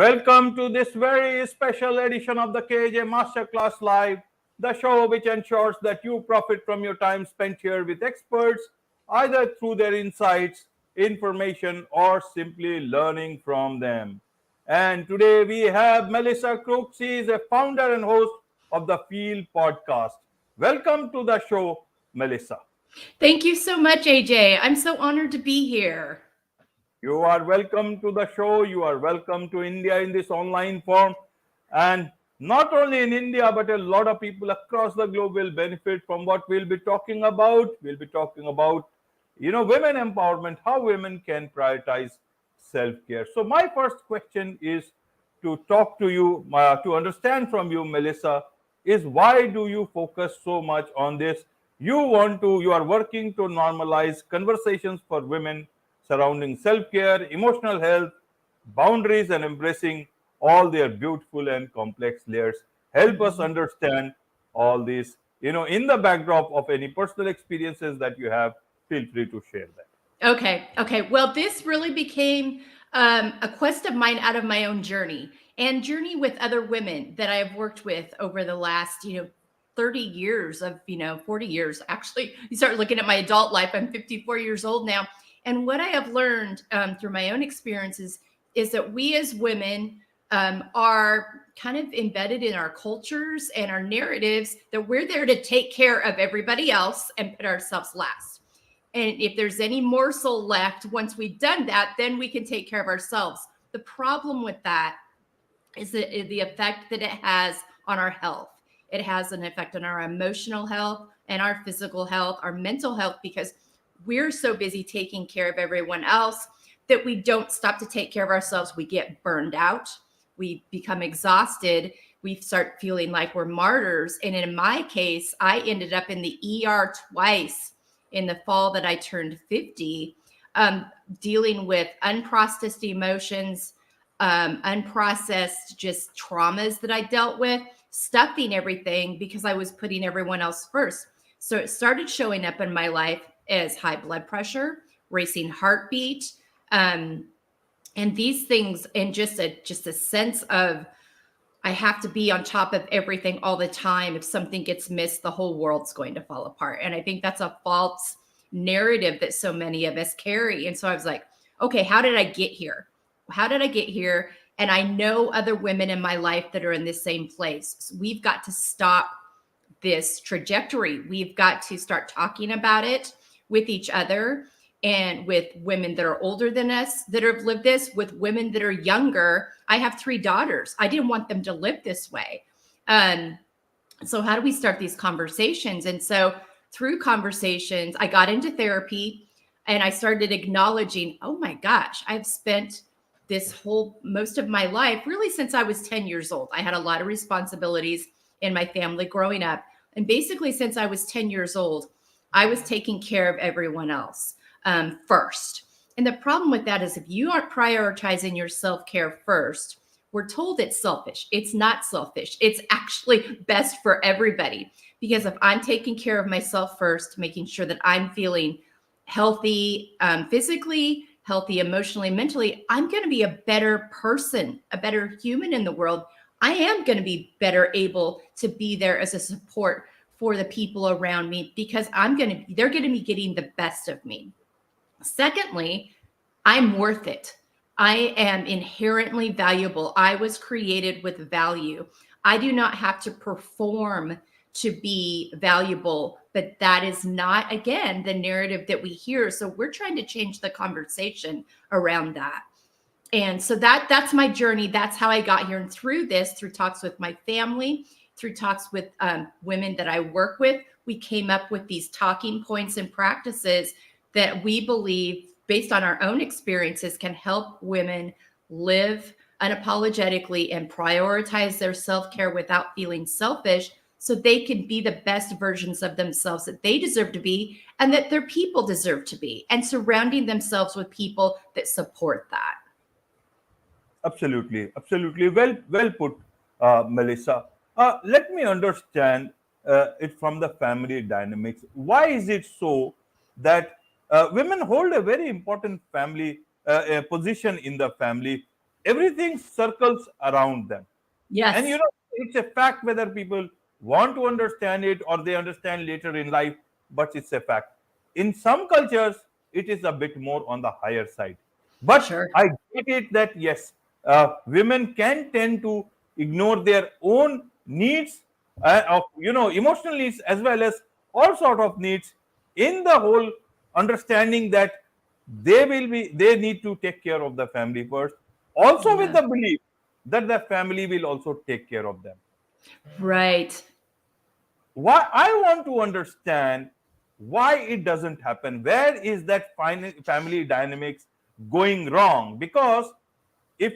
Welcome to this very special edition of the KAJ Masterclass Live, the show which ensures that you profit from your time spent here with experts, either through their insights, information, or simply learning from them. And today we have Melissa Crook. She is a founder and host of the F.E.E.L podcast. Welcome to the show, Melissa. Thank you so much, AJ. I'm so honored to be here. You are welcome to the show. You are welcome to India in this online form. And not only in India, but a lot of people across the globe will benefit from what we'll be talking about. We'll be talking about, women empowerment, how women can prioritize self-care. So my first question is to talk to you, to understand from you, Melissa, is why do you focus so much on this? You are working to normalize conversations for women surrounding self-care, emotional health, boundaries, and embracing all their beautiful and complex layers. Help us understand all this, in the backdrop of any personal experiences that you have. Feel free to share that. Okay. Well, this really became a quest of mine out of my own journey and journey with other women that I have worked with over the last, 30 years of, 40 years. Actually, you start looking at my adult life. I'm 54 years old now. And what I have learned through my own experiences is that we as women are kind of embedded in our cultures and our narratives that we're there to take care of everybody else and put ourselves last. And if there's any morsel left, once we've done that, then we can take care of ourselves. The problem with that is the effect that it has on our health. It has an effect on our emotional health and our physical health, our mental health, because we're so busy taking care of everyone else that we don't stop to take care of ourselves. We get burned out. We become exhausted. We start feeling like we're martyrs. And in my case, I ended up in the ER twice in the fall that I turned 50, dealing with unprocessed emotions, unprocessed just traumas that I dealt with, stuffing everything because I was putting everyone else first. So it started showing up in my life as high blood pressure, racing heartbeat, and these things, and just a sense of I have to be on top of everything all the time. If something gets missed, the whole world's going to fall apart. And I think that's a false narrative that so many of us carry. And so I was like, okay, how did I get here? How did I get here? And I know other women in my life that are in the same place. So we've got to stop this trajectory. We've got to start talking about it with each other and with women that are older than us that have lived this, with women that are younger. I have 3 daughters. I didn't want them to live this way. So how do we start these conversations? And so through conversations, I got into therapy and I started acknowledging, oh my gosh, I've spent most of my life, really since I was 10 years old. I had a lot of responsibilities in my family growing up. And basically since I was 10 years old, I was taking care of everyone else first. And the problem with that is if you aren't prioritizing your self-care first, we're told it's selfish. It's not selfish. It's actually best for everybody. Because if I'm taking care of myself first, making sure that I'm feeling healthy physically, healthy emotionally, mentally, I'm going to be a better person, a better human in the world. I am going to be better able to be there as a support for the people around me because they're going to be getting the best of me. Secondly, I'm worth it. I am inherently valuable. I was created with value. I do not have to perform to be valuable, but that is not, again, the narrative that we hear. So we're trying to change the conversation around that. And so that's my journey. That's how I got here. And through talks with my family, through talks with women that I work with, we came up with these talking points and practices that we believe, based on our own experiences, can help women live unapologetically and prioritize their self-care without feeling selfish, so they can be the best versions of themselves that they deserve to be and that their people deserve to be, and surrounding themselves with people that support that. Absolutely. Well put, Melissa. Let me understand it from the family dynamics. Why is it so that women hold a very important family position in the family? everything circles around them. And Yes. it's a fact whether people want to understand it or they understand later in life, but it's a fact. In some cultures, it is a bit more on the higher side. But Sure. I get it that yes, women can tend to ignore their own needs of emotional needs as well as all sort of needs in the whole understanding that they need to take care of the family first, also with Yeah. the belief that the family will also take care of them. Right. Why I want to understand why it doesn't happen. Where is that family dynamics going wrong? Because if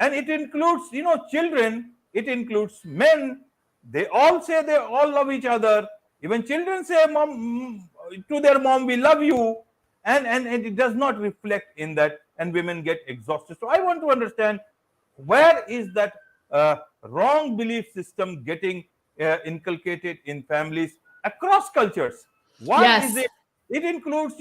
and it includes children, it includes men. They all say they all love each other. Even children say mom to their mom, we love you, and it does not reflect in that, and women get exhausted. So I want to understand where is that wrong belief system getting inculcated in families across cultures. Why is Yes. it includes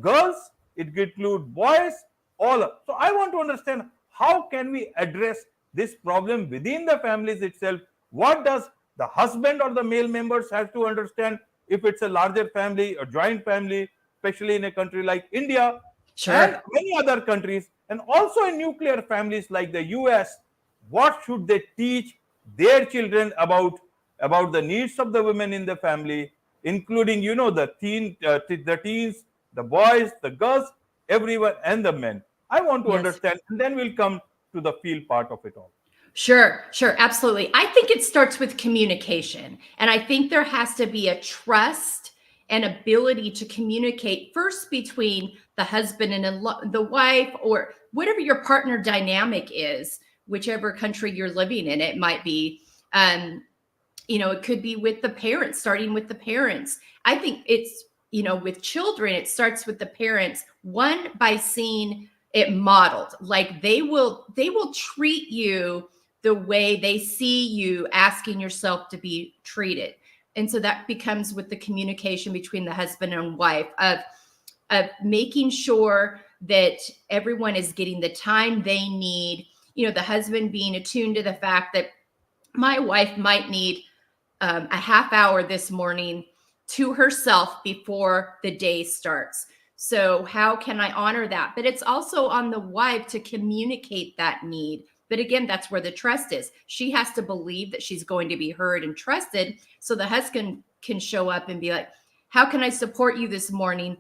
girls, it includes boys, all. So I want to understand how can we address this problem within the families itself. What does the husband or the male members have to understand if it's a larger family, a joint family, especially in a country like India and Sure. many other countries, and also in nuclear families like the US. What should they teach their children about the needs of the women in the family, including the teens, the boys, the girls, everyone, and the men. I want to Yes. understand, and then we'll come to the feel part of it all. Sure, sure, absolutely. I think it starts with communication. And I think there has to be a trust and ability to communicate first between the husband and the wife, or whatever your partner dynamic is, whichever country you're living in. It might be, it could be with the parents, starting with the parents. I think it's, with children, it starts with the parents, one, by seeing it modeled. Like they will treat you the way they see you asking yourself to be treated. And so that becomes with the communication between the husband and wife of making sure that everyone is getting the time they need. The husband being attuned to the fact that my wife might need a half hour this morning to herself before the day starts. So, how can I honor that? But it's also on the wife to communicate that need. But again, that's where the trust is. She has to believe that she's going to be heard and trusted. So the husband can show up and be like, how can I support you this morning,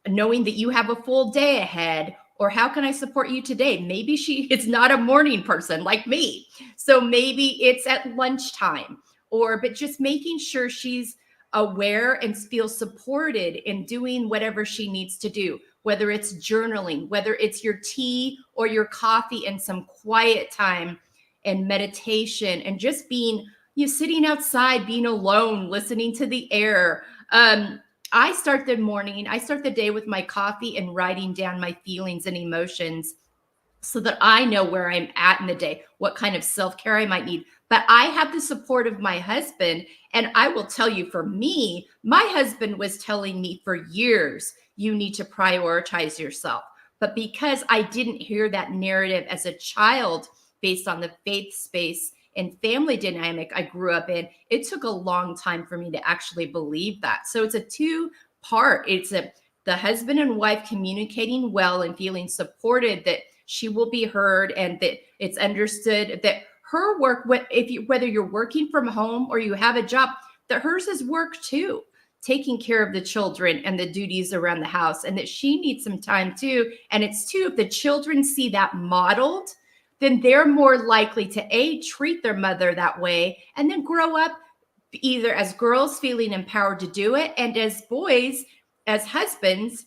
knowing that you have a full day ahead? Or how can I support you today? Maybe she is not a morning person like me. So maybe it's at lunchtime, but just making sure she's aware and feels supported in doing whatever she needs to do, whether it's journaling, whether it's your tea or your coffee and some quiet time and meditation, and just being, sitting outside, being alone, listening to the air. I start the day with my coffee and writing down my feelings and emotions so that I know where I'm at in the day, what kind of self care I might need. But I have the support of my husband. And I will tell you, for me, my husband was telling me for years, you need to prioritize yourself. But because I didn't hear that narrative as a child based on the faith space and family dynamic I grew up in, it took a long time for me to actually believe that. So it's a two part. The husband and wife communicating well and feeling supported that she will be heard and that it's understood that her work, whether you're working from home or you have a job, that hers is work too, taking care of the children and the duties around the house, and that she needs some time too. And it's too, if the children see that modeled, then they're more likely to treat their mother that way, and then grow up either as girls feeling empowered to do it, and as boys, as husbands,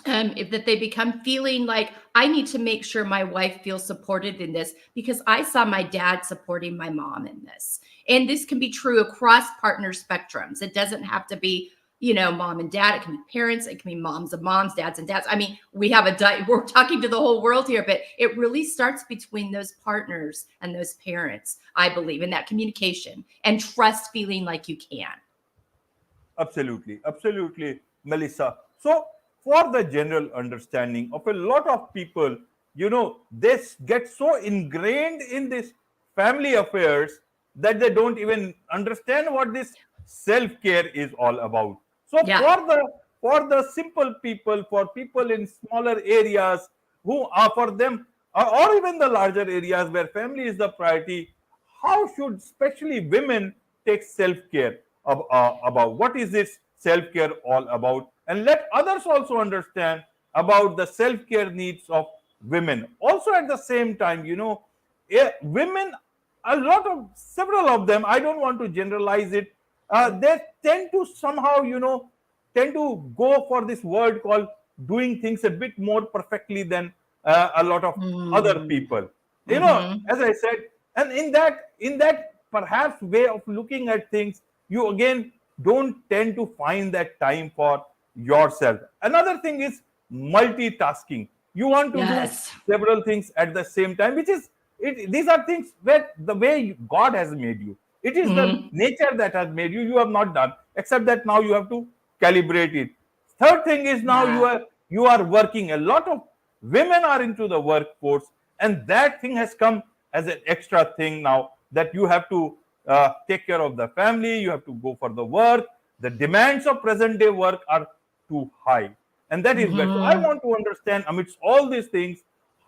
that they become feeling like, I need to make sure my wife feels supported in this because I saw my dad supporting my mom in this. And this can be true across partner spectrums. It doesn't have to be, mom and dad. It can be parents. It can be moms and moms, dads and dads. I mean, we're talking to the whole world here, but it really starts between those partners and those parents, I believe, in that communication and trust, feeling like you can. Absolutely, absolutely, Melissa. So, for the general understanding of a lot of people, they get so ingrained in this family affairs that they don't even understand what this self care is all about. So Yeah. for the simple people, for people in smaller areas who are for them, or even the larger areas where family is the priority, how should especially women take self care about what is this self care all about, and let others also understand about the self care needs of women. Also, at the same time, women, several of them, I don't want to generalize it, they tend to somehow, tend to go for this word called doing things a bit more perfectly than a lot of other Mm. people. Hmm. As I said, and in that perhaps way of looking at things, you again don't tend to find that time for yourself. Another thing is multitasking. You want to do Yes. several things at the same time, which is these are things where the way God has made you, it is the Hmm. nature that has made you. You have not done, except that now you have to calibrate it. Third thing is, now you Yeah. are you are working. A lot of women are into the workforce, and that thing has come as an extra thing now, that you have to take care of the family, you have to go for the work. The demands of present day work are too high, and that is where, so I Hmm. want to understand, amidst all these things,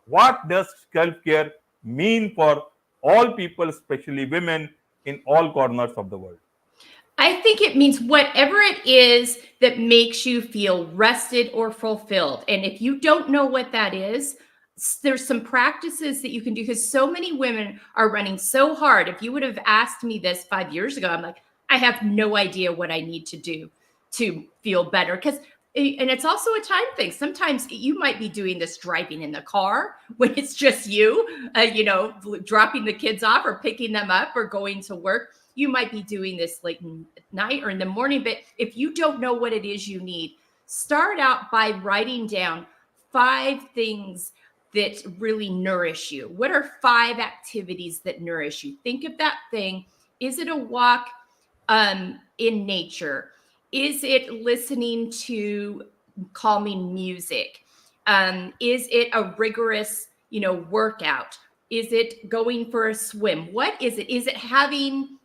what does self care mean for all people, especially women, in all corners of the world? I think it means whatever it is that makes you feel rested or fulfilled. And if you don't know what that is, there's some practices that you can do, because so many women are running so hard. If you would have asked me this 5 years ago, I'm like, I have no idea what I need to do to feel better. And it's also a time thing. Sometimes you might be doing this driving in the car when it's just you, dropping the kids off or picking them up or going to work. You might be doing this like night or in the morning. But if you don't know what it is you need, start out by writing down 5 things that really nourish you. What are 5 activities that nourish you? Think of that thing. Is it a walk in nature? Is it listening to calming music? Is it a rigorous, workout? Is it going for a swim? What is it? Is it having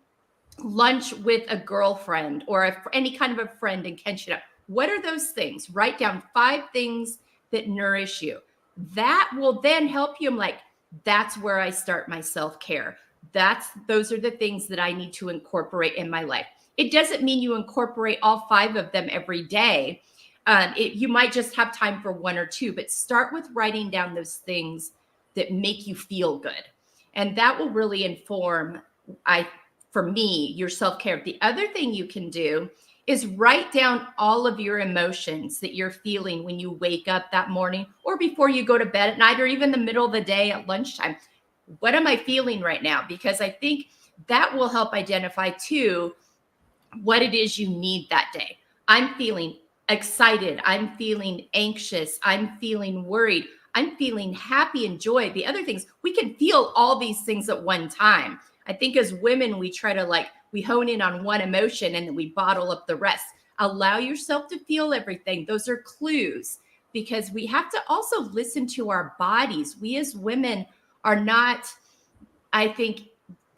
lunch with a girlfriend or any kind of a friend and catching up? What are those things? Write down 5 things that nourish you. That will then help you. I'm like, that's where I start my self-care. Those are the things that I need to incorporate in my life. It doesn't mean you incorporate all 5 of them every day. You might just have time for 1 or 2, but start with writing down those things that make you feel good. And that will really inform, I for me, your self care. The other thing you can do is write down all of your emotions that you're feeling when you wake up that morning or before you go to bed at night or even the middle of the day at lunchtime. What am I feeling right now? Because I think that will help identify too what it is you need that day. I'm feeling excited. I'm feeling anxious. I'm feeling worried. I'm feeling happy and joy. The other things, we can feel all these things at one time. I think as women, we try to we hone in on one emotion and then we bottle up the rest. Allow yourself to feel everything. Those are clues, because we have to also listen to our bodies. We as women are not, I think,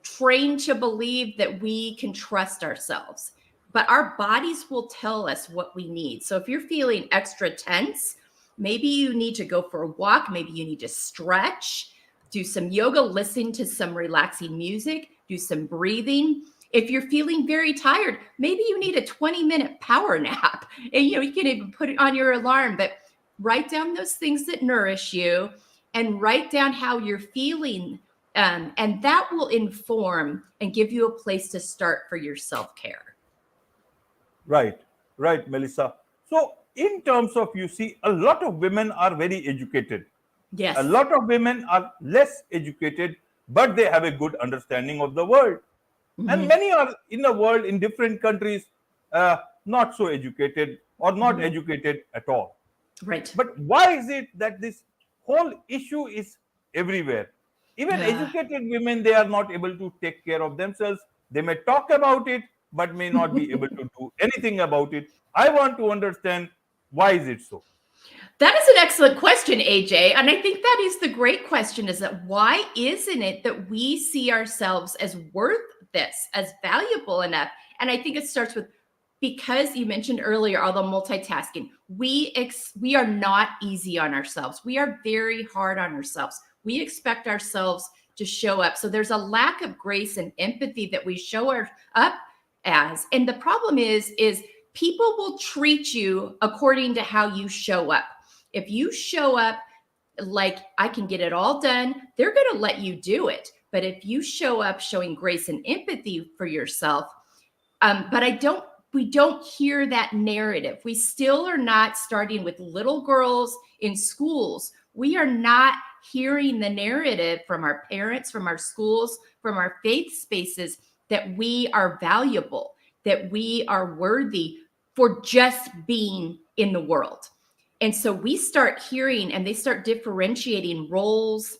trained to believe that we can trust ourselves. But our bodies will tell us what we need. So if you're feeling extra tense, maybe you need to go for a walk. Maybe you need to stretch, do some yoga, listen to some relaxing music, do some breathing. If you're feeling very tired, maybe you need a 20-minute power nap. And you can even put it on your alarm, but write down those things that nourish you and write down how you're feeling, and that will inform and give you a place to start for your self care. Right, right, Melissa. So, in terms of, you see, a lot of women are very educated. A Yes. lot of women are less educated, but they have a good understanding of the world. And Hmm. many are in the world, in different countries, not so educated or not Hmm. educated at all. Right. But why is it that this whole issue is everywhere? Even Yeah. educated women, they are not able to take care of themselves. They may talk about it, but may not be able to do anything about it. I want to understand, why is it so? That is an excellent question, AJ. And I think that is the great question, is that why isn't it that we see ourselves as worth this, as valuable enough? And I think it starts with, because you mentioned earlier all the multitasking, we are not easy on ourselves. We are very hard on ourselves. We expect ourselves to show up. So there's a lack of grace and empathy that we up as. And the problem is people will treat you according to how you show up. If you show up like, I can get it all done, they're going to let you do it. But if you show up showing grace and empathy for yourself, but we don't hear that narrative. We still are not starting with little girls in schools. We are not hearing the narrative from our parents, from our schools, from our faith spaces, that we are valuable, that we are worthy for just being in the world. And so we start hearing, and they start differentiating roles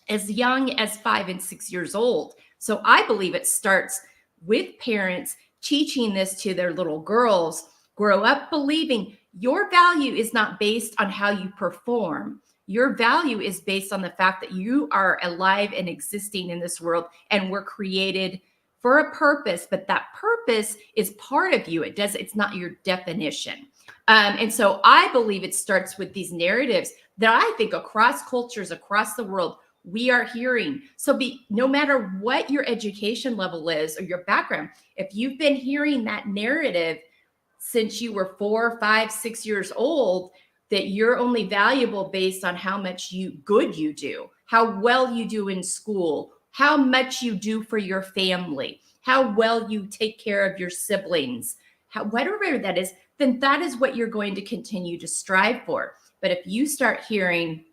as young as 5 and 6 years old. So I believe it starts with parents teaching this to their little girls. Grow up believing your value is not based on how you perform. Your value is based on the fact that you are alive and existing in this world, and we're created for a purpose, but that purpose is part of you. It's not your definition. And so I believe it starts with these narratives that I think across cultures, across the world, we are hearing. So no matter what your education level is or your background, if you've been hearing that narrative since you were 4, 5, 6 years old, that you're only valuable based on how much good you do, how well you do in school, how much you do for your family, how well you take care of your siblings, whatever that is, then that is what you're going to continue to strive for. But if you start hearing,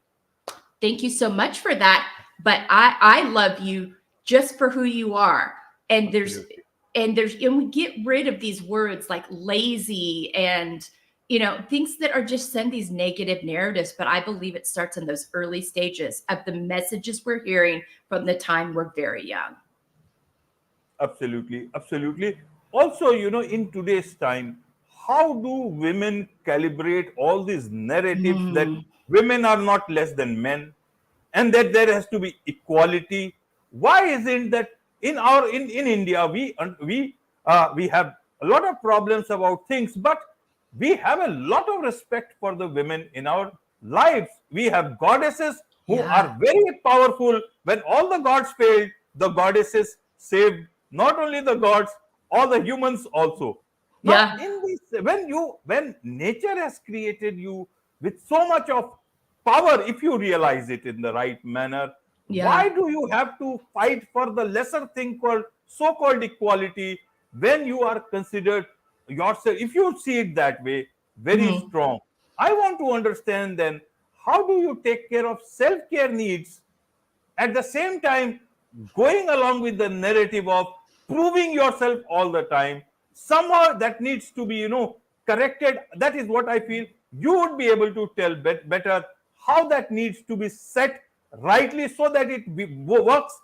thank you so much for that, but I love you just for who you are. And and we get rid of these words like lazy and, things that are just send these negative narratives. But I believe it starts in those early stages of the messages we're hearing from the time we're very young. Absolutely, absolutely. Also, in today's time, how do women calibrate all these narratives that women are not less than men, and that there has to be equality? Why isn't that in India we have a lot of problems about things, but we have a lot of respect for the women in our lives. We have goddesses who are very powerful. When all the gods failed, the goddesses saved not only the gods, all the humans also. Now, Yeah. in this, when nature has created you with so much of power, if you realize it in the right manner, Yeah. why do you have to fight for the lesser thing called so-called equality when you are considered yourself, if you see it that way, very strong? I want to understand then, how do you take care of self-care needs at the same time going along with the narrative of proving yourself all the time? Somehow that needs to be corrected. That is what I feel you would be able to tell better, how that needs to be set rightly so that it works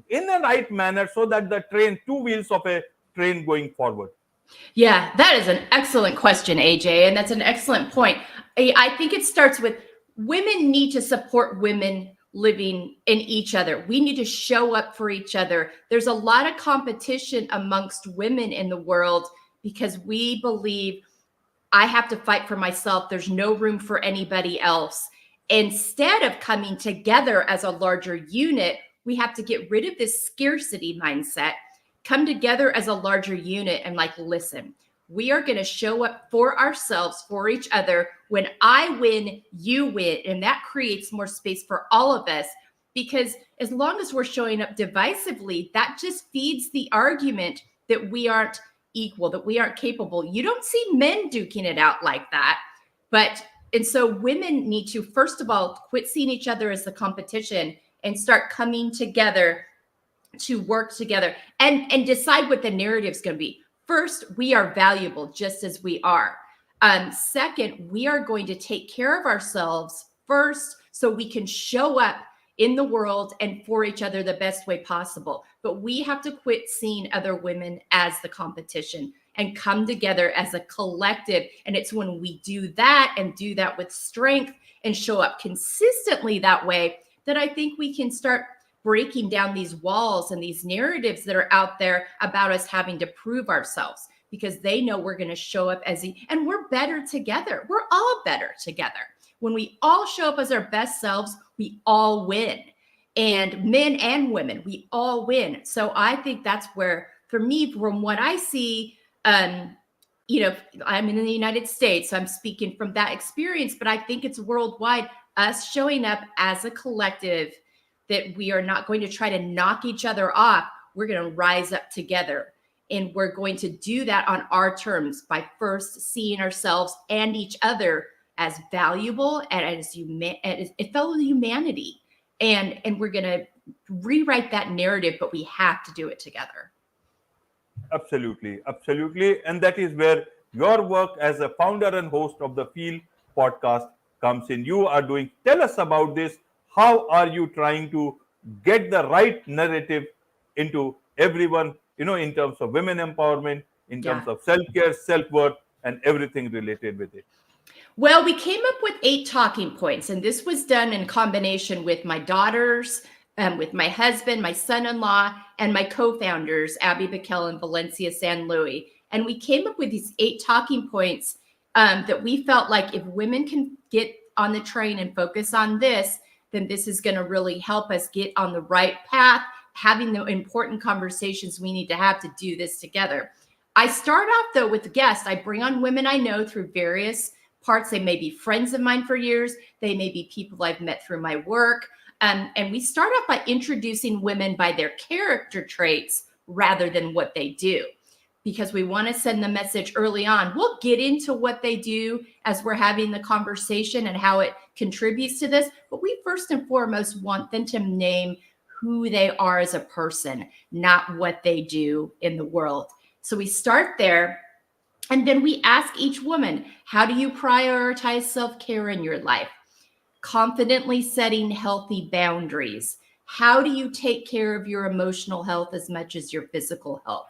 in a right manner, so that the two wheels of a train going forward. Yeah, that is an excellent question, AJ. And that's an excellent point. I think it starts with women need to support women living in each other. We need to show up for each other. There's a lot of competition amongst women in the world because we believe I have to fight for myself. There's no room for anybody else. Instead of coming together as a larger unit, we have to get rid of this scarcity mindset, come together as a larger unit and listen, we are going to show up for ourselves, for each other. When I win, you win. And that creates more space for all of us, because as long as we're showing up divisively, that just feeds the argument that we aren't equal, that we aren't capable. You don't see men duking it out like that. And so women need to, first of all, quit seeing each other as the competition and start coming together to work together and decide what the narrative is going to be. First, we are valuable just as we are. Second, we are going to take care of ourselves first so we can show up in the world and for each other the best way possible. But we have to quit seeing other women as the competition and come together as a collective. And it's when we do that and do that with strength and show up consistently that way that I think we can start breaking down these walls and these narratives that are out there about us having to prove ourselves, because they know we're going to show up and we're better together. We're all better together. When we all show up as our best selves, we all win. And men and women, we all win. So I think that's where, for me, from what I see, I'm in the United States, so I'm speaking from that experience, but I think it's worldwide, us showing up as a collective, that we are not going to try to knock each other off. We're going to rise up together. And we're going to do that on our terms by first seeing ourselves and each other as valuable and as fellow humanity. And we're going to rewrite that narrative, but we have to do it together. Absolutely, absolutely. And that is where your work as a founder and host of the F.E.E.L podcast comes in. You are doing, tell us about this. How are you trying to get the right narrative into everyone, in terms of women empowerment, in terms of self-care, self-worth, and everything related with it? Well, we came up with 8 talking points, and this was done in combination with my daughters, with my husband, my son-in-law, and my co-founders, Abby Bikel and Valencia San Luis. And we came up with these 8 talking points that we felt like if women can get on the train and focus on this, then this is going to really help us get on the right path, having the important conversations we need to have to do this together. I start off, though, with the guests. I bring on women I know through various parts. They may be friends of mine for years. They may be people I've met through my work. And we start off by introducing women by their character traits rather than what they do, because we want to send the message early on. We'll get into what they do as we're having the conversation and how it contributes to this. But we first and foremost want them to name who they are as a person, not what they do in the world. So we start there. And then we ask each woman, how do you prioritize self-care in your life? Confidently setting healthy boundaries. How do you take care of your emotional health as much as your physical health?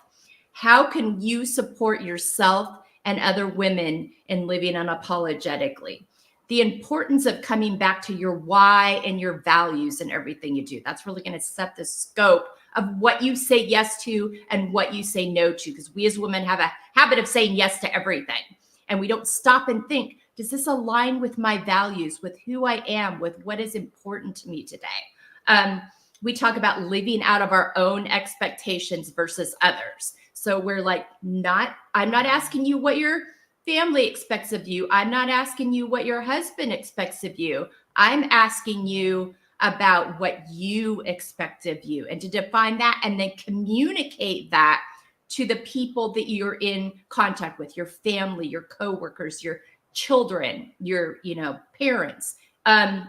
How can you support yourself and other women in living unapologetically? The importance of coming back to your why and your values in everything you do. That's really going to set the scope of what you say yes to and what you say no to, because we as women have a habit of saying yes to everything. And we don't stop and think, does this align with my values, with who I am, with what is important to me today? We talk about living out of our own expectations versus others. So we're like, I'm not asking you what your family expects of you. I'm not asking you what your husband expects of you. I'm asking you about what you expect of you, and to define that and then communicate that to the people that you're in contact with, your family, your coworkers, your children, your parents. And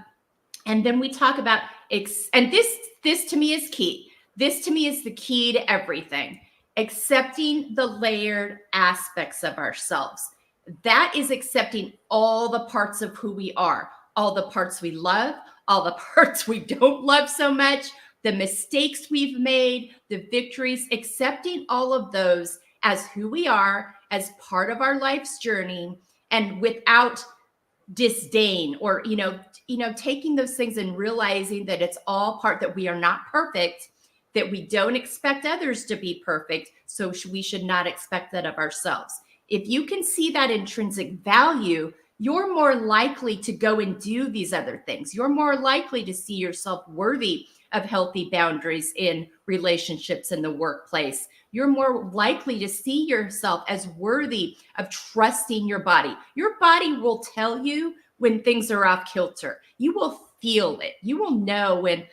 then we talk about, and this to me is key. This to me is the key to everything. Accepting the layered aspects of ourselves. That is accepting all the parts of who we are, all the parts we love, all the parts we don't love so much, the mistakes we've made, the victories, accepting all of those as who we are, as part of our life's journey, and without disdain or, taking those things and realizing that it's all part, that we are not perfect, that we don't expect others to be perfect. So we should not expect that of ourselves. If you can see that intrinsic value, you're more likely to go and do these other things. You're more likely to see yourself worthy of healthy boundaries in relationships in the workplace. You're more likely to see yourself as worthy of trusting your body. Your body will tell you when things are off kilter. You will feel it. You will know when,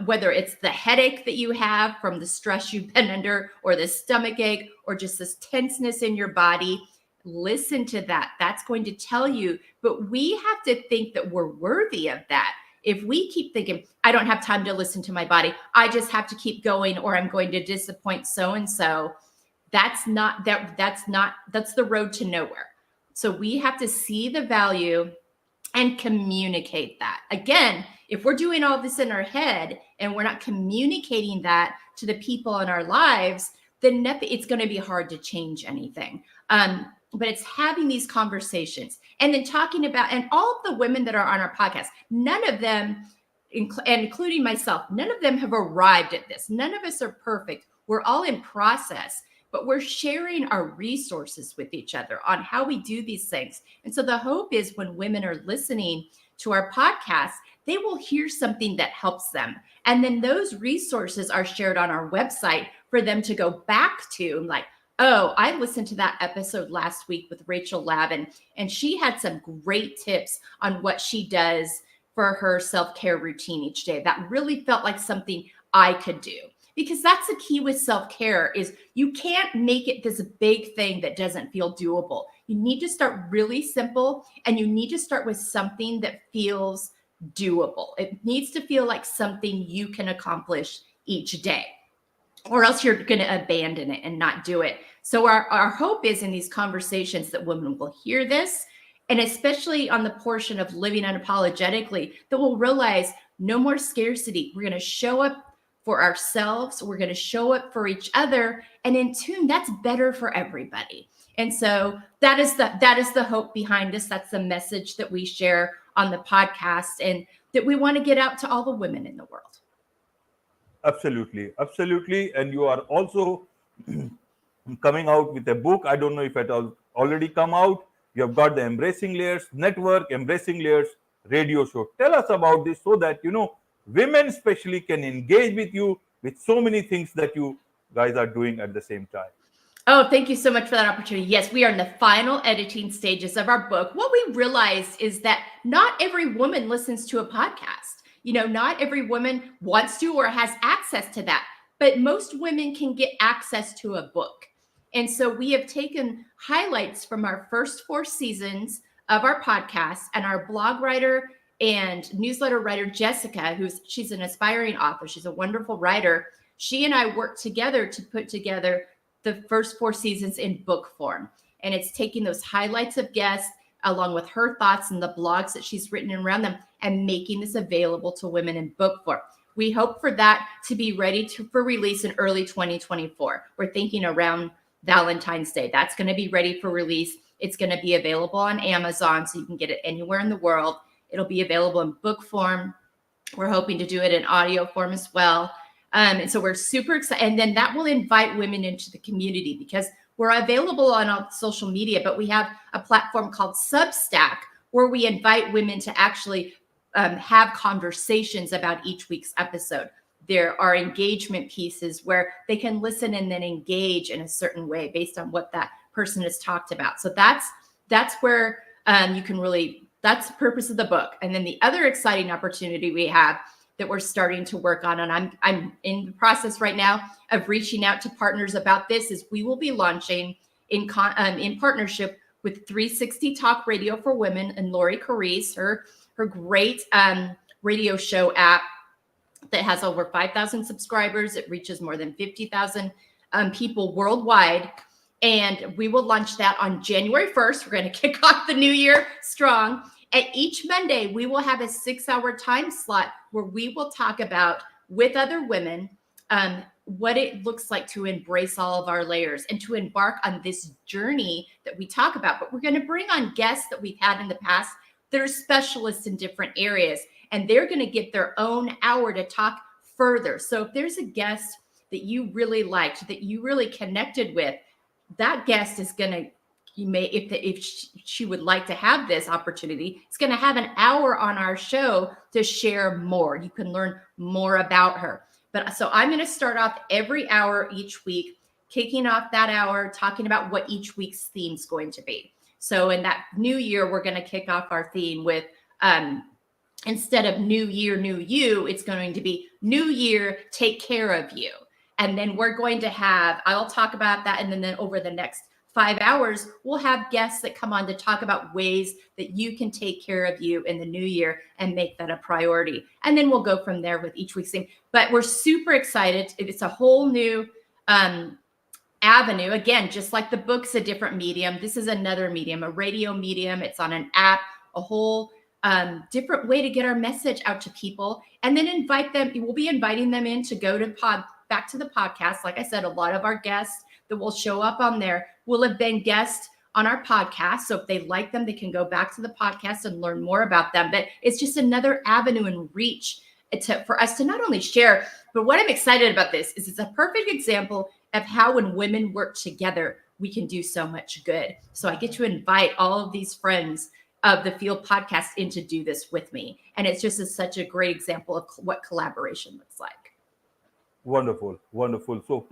whether it's the headache that you have from the stress you've been under, or the stomach ache, or just this tenseness in your body. Listen to that. That's going to tell you, but we have to think that we're worthy of that. If we keep thinking, I don't have time to listen to my body, I just have to keep going, or I'm going to disappoint so-and-so, that's the road to nowhere. So we have to see the value and communicate that. Again, if we're doing all this in our head and we're not communicating that to the people in our lives, then it's going to be hard to change anything. But it's having these conversations and then talking about, and all of the women that are on our podcast, none of them, including myself, none of them have arrived at this. None of us are perfect. We're all in process, but we're sharing our resources with each other on how we do these things. And so the hope is when women are listening to our podcast, they will hear something that helps them. And then those resources are shared on our website for them to go back to, like, oh, I listened to that episode last week with Rachel Lavin, and she had some great tips on what she does for her self-care routine each day. That really felt like something I could do. Because that's the key with self-care is you can't make it this big thing that doesn't feel doable. You need to start really simple, and you need to start with something that feels doable. It needs to feel like something you can accomplish each day, or else you're going to abandon it and not do it. So our hope is in these conversations that women will hear this, and especially on the portion of living unapologetically, that we'll realize no more scarcity. We're going to show up for ourselves. We're going to show up for each other. And in tune, that's better for everybody. And so that is the hope behind this. That's the message that we share on the podcast, and that we want to get out to all the women in the world. Absolutely, absolutely. And you are also coming out with a book. I don't know if it has already come out. You have got the Embracing Layers Network, Embracing Layers radio show. Tell us about this so that, women especially can engage with you with so many things that you guys are doing at the same time. Oh, thank you so much for that opportunity. Yes, we are in the final editing stages of our book. What we realized is that not every woman listens to a podcast. Not every woman wants to or has access to that, but most women can get access to a book. And so we have taken highlights from our first 4 seasons of our podcast, and our blog writer and newsletter writer, Jessica, she's an aspiring author. She's a wonderful writer. She and I worked together to put together the first 4 seasons in book form. And it's taking those highlights of guests along with her thoughts and the blogs that she's written around them and making this available to women in book form. We hope for that to be ready for release in early 2024. We're thinking around Valentine's Day. That's going to be ready for release. It's going to be available on Amazon, so you can get it anywhere in the world. It'll be available in book form. We're hoping to do it in audio form as well. And so we're super excited. And then that will invite women into the community, because we're available on all social media, but we have a platform called Substack where we invite women to actually have conversations about each week's episode. There are engagement pieces where they can listen and then engage in a certain way based on what that person has talked about. So that's where you can really, that's the purpose of the book. And then the other exciting opportunity we have that we're starting to work on, and I'm in the process right now of reaching out to partners about this, is we will be launching in partnership with 360 Talk Radio for Women and Lori Carice, her great radio show app that has over 5,000 subscribers. It reaches more than 50,000 people worldwide. And we will launch that on January 1st. We're going to kick off the new year strong. And each Monday, we will have a 6-hour time slot where we will talk about, with other women, what it looks like to embrace all of our layers and to embark on this journey that we talk about. But we're going to bring on guests that we've had in the past that are specialists in different areas, and they're going to get their own hour to talk further. So if there's a guest that you really liked, that you really connected with, that guest is going to, if she would like to have this opportunity, it's going to have an hour on our show to share more. You can learn more about her. But so I'm going to start off every hour each week, kicking off that hour, talking about what each week's theme is going to be. So in that new year, we're going to kick off our theme with, instead of New Year, New You, it's going to be New Year, Take Care of You. And then we're going to have, I'll talk about that. And then over the next 5 hours, we'll have guests that come on to talk about ways that you can take care of you in the new year and make that a priority. And then we'll go from there with each week's theme. But we're super excited. It's a whole new avenue. Again, just like the book's a different medium, this is another medium, a radio medium. It's on an app, a whole different way to get our message out to people. And then invite them. We'll be inviting them in to go to back to the podcast. Like I said, a lot of our guests that will show up on there will have been guests on our podcast. So if they like them, they can go back to the podcast and learn more about them. But it's just another avenue and reach for us to not only share, but what I'm excited about this is it's a perfect example of how when women work together, we can do so much good. So I get to invite all of these friends of the F.E.E.L podcast in to do this with me. And it's just such a great example of what collaboration looks like. Wonderful, wonderful. So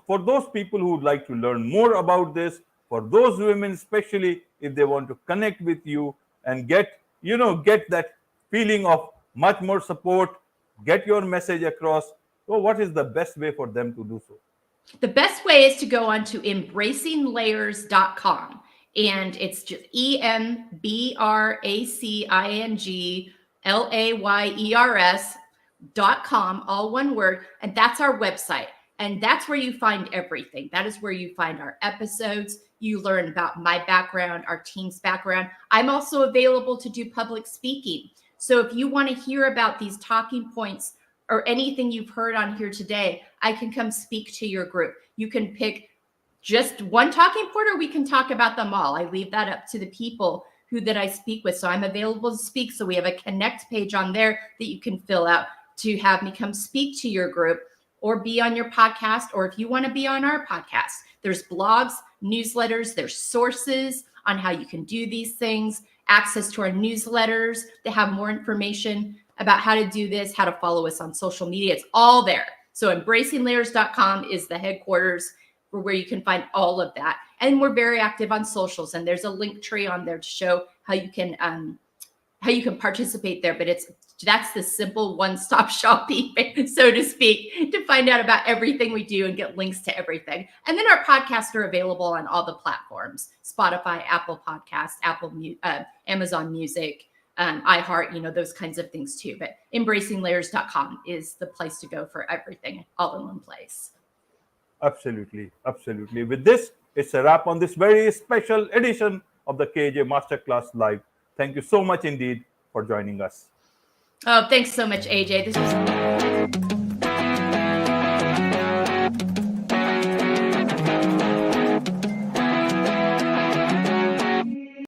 for those people who would like to learn more about this, for those women, especially if they want to connect with you and get that feeling of much more support, get your message across. So what is the best way for them to do so? The best way is to go on to embracinglayers.com. And it's just embracinglayers.com, all one word. And that's our website. And that's where you find everything. That is where you find our episodes. You learn about my background, our team's background. I'm also available to do public speaking. So if you want to hear about these talking points or anything you've heard on here today, I can come speak to your group. You can pick just one talking point, or we can talk about them all. I leave that up to the people that I speak with. So I'm available to speak. So we have a connect page on there that you can fill out to have me come speak to your group or be on your podcast. Or if you want to be on our podcast, there's blogs, newsletters, there's sources on how you can do these things, access to our newsletters that have more information about how to do this, how to follow us on social media. It's all there. So embracinglayers.com is the headquarters for where you can find all of that. And we're very active on socials, and there's a link tree on there to show how you can participate there. But that's the simple one-stop shopping, so to speak, to find out about everything we do and get links to everything. And then our podcasts are available on all the platforms: Spotify, Apple Podcasts, Amazon Music, iHeart, those kinds of things too. But embracinglayers.com is the place to go for everything, all in one place. Absolutely, absolutely. With this, it's a wrap on this very special edition of the KAJ Masterclass Live. Thank you so much indeed for joining us. Oh, thanks so much, AJ. This was